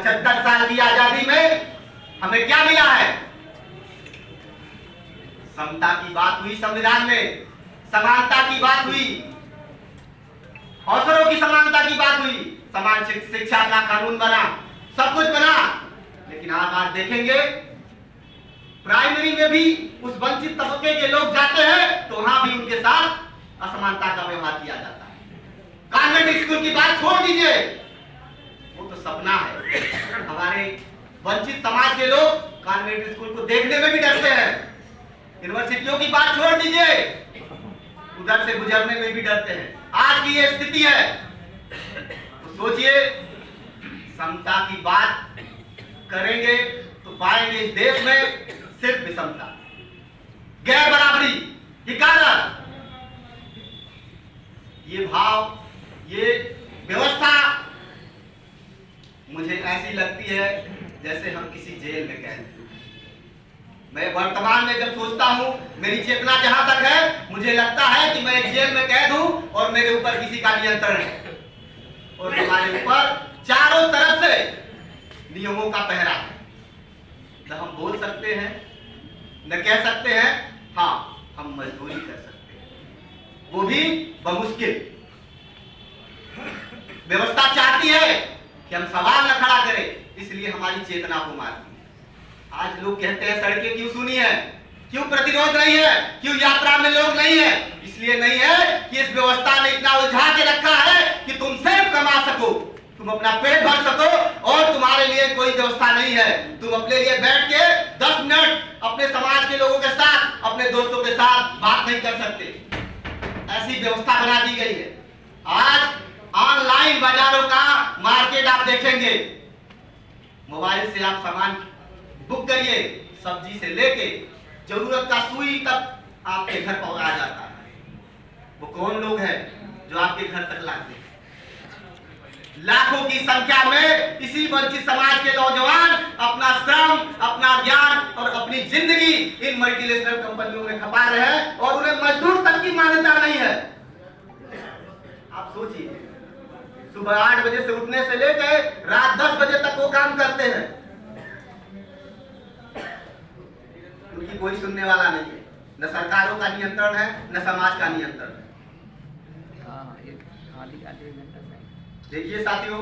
75 साल की आजादी में हमें क्या मिला है? समता की बात हुई संविधान में, समानता की बात हुई, अवसरों की समानता की बात हुई, समान शिक्षा का कानून बना, सब कुछ बना। लेकिन आज देखेंगे प्राइमरी में भी उस वंचित तबके के लोग जाते हैं तो वहां भी उनके साथ असमानता का व्यवहार किया जाता है। कॉन्वेंट स्कूल की बात छोड़ दीजिए, वो तो सपना है। हमारे वंचित समाज के लोग कॉन्वेंट स्कूल को देखने में भी डरते हैं। यूनिवर्सिटियों की बात छोड़ दीजिए, उधर से गुजरने में भी डरते हैं। आज की ये स्थिति है तो सोचिए, समता की बात करेंगे तो पाएंगे इस देश में सिर्फ विषमता, गैर बराबरी, हिकारत। ये भाव, ये व्यवस्था मुझे ऐसी लगती है जैसे हम किसी जेल में कैद हैं। मैं वर्तमान में जब सोचता हूं, मेरी चेतना जहां तक है, मुझे लगता है कि मैं एक जेल में कैद हूं और मेरे ऊपर किसी का नियंत्रण है और हमारे ऊपर चारों तरफ से नियमों का पहरा है। न हम बोल सकते हैं, न कह सकते हैं, हाँ हम मजदूरी कर सकते हैं, वो भी बमुश्किल। व्यवस्था चाहती है कि हम सवाल न खड़ा करें, इसलिए हमारी चेतना को मारती है। आज लोग कहते हैं सड़कें क्यों सुनी है, क्यों प्रतिरोध नहीं है, क्यों यात्रा में लोग नहीं है? इसलिए नहीं है कि इस व्यवस्था ने इतना उलझा के रखा है कि तुम सिर्फ कमा सको, तुम अपना पेट भर सको और तुम्हारे लिए कोई व्यवस्था नहीं है। तुम अपने लिए बैठ के 10 मिनट अपने समाज के लोगों के साथ, अपने दोस्तों के साथ बात नहीं कर सकते। ऐसी व्यवस्था बना दी गई है। आज ऑनलाइन बाजारों का मार्केट आप देखेंगे, मोबाइल से आप सामान बुक करिए, सब्जी से लेके जरूरत का सुई तक आपके घर पहुंचा जाता है। वो कौन लोग हैं जो आपके घर तक लाते हैं? लाखों की संख्या में इसी वंचित समाज के नौजवान अपना श्रम, अपना ज्ञान और अपनी जिंदगी इन मल्टीनेशनल कंपनियों में खपा रहे हैं और उन्हें मजदूर तक की मान्यता नहीं है। आप सोचिए, सुबह 8 बजे से उठने से लेकर रात 10 बजे तक वो काम करते हैं, क्योंकि कोई सुनने वाला नहीं है। न सरकारों का नियंत्रण है, न समाज का नियंत्रण है। देखिए साथियों,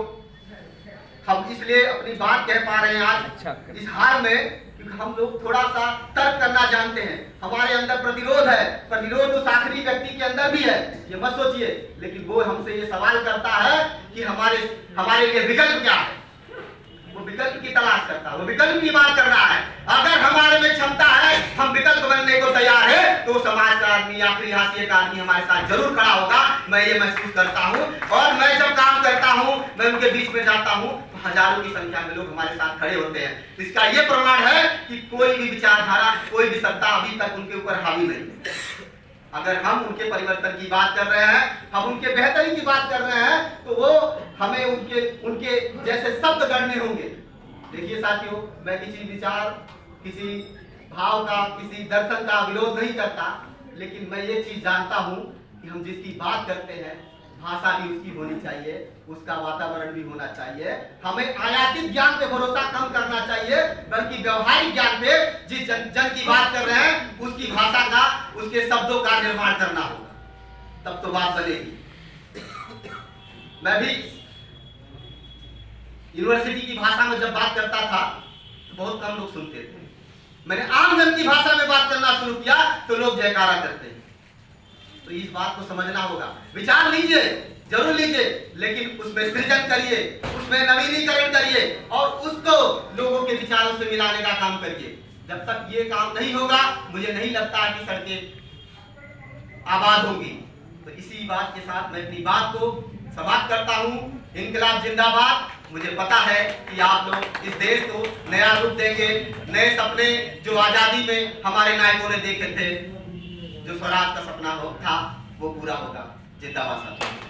हम इसलिए अपनी बात कह पा रहे हैं आज इस हाल में, क्योंकि हम लोग थोड़ा सा तर्क करना जानते हैं। हमारे अंदर प्रतिरोध है, प्रतिरोध उस आखिरी व्यक्ति के अंदर भी है, ये मत सोचिए। लेकिन वो हमसे ये सवाल करता है कि हमारे लिए विकल्प क्या है। वो विकल्प की तलाश करता है, वो विकल्प की बात कर रहा है। अगर हमारे में क्षमता है, हम विकल्प बनने को तैयार है, तो समाज का आदमी, आखिरी हाशिए का आदमी हमारे साथ जरूर खड़ा होगा। मैं ये महसूस करता हूँ और मैं जब काम करता हूँ, मैं उनके बीच में जाता हूँ, तो हजारों की संख्या में लोग हमारे साथ खड़े होते हैं। इसका ये प्रमाण है कि कोई भी विचारधारा, कोई भी सत्ता अभी तक उनके ऊपर हावी नहीं है। अगर हम उनके परिवर्तन की बात कर रहे हैं, हम उनके बेहतरी की बात कर रहे हैं, तो वो हमें उनके जैसे शब्द गढ़ने होंगे। देखिए साथियों, मैं किसी विचार, किसी भाव का, किसी दर्शन का विरोध नहीं करता, लेकिन मैं ये चीज जानता हूं कि हम जिसकी बात करते हैं, भाषा भी उसकी होनी चाहिए, उसका वातावरण भी होना चाहिए। हमें आयातित ज्ञान पे भरोसा कम करना चाहिए, बल्कि व्यवहारिक ज्ञान पे जिस जन की बात कर रहे हैं, उसकी भाषा का, उसके शब्दों का निर्माण करना होगा, तब तो बात बनेगी। मैं भी यूनिवर्सिटी की भाषा में जब बात करता था तो बहुत कम लोग सुनते थे। मैंने आम जन की भाषा में बात करना शुरू किया तो लोग जयकारा करते हैं। तो इस बात को समझना होगा। विचार लीजिए, जरूर लीजिए, लेकिन उसमें सृजन करिए, उसमें नवीनीकरण करिए और उसको लोगों के विचारों से मिलाने का काम करिए। जब तक ये काम नहीं होगा, मुझे नहीं लगता कि सड़कें आबाद होंगी। तो इसी बात के साथ मैं अपनी बात को समाप्त करता हूँ। इनकलाब जिंदाबाद। मुझे पता है कि आप लोग इस देश को नया रूप देंगे। नए सपने जो आजादी में हमारे नायकों ने देखे थे, जो स्वराज का सपना था, वो पूरा होगा। जिंदाबाद।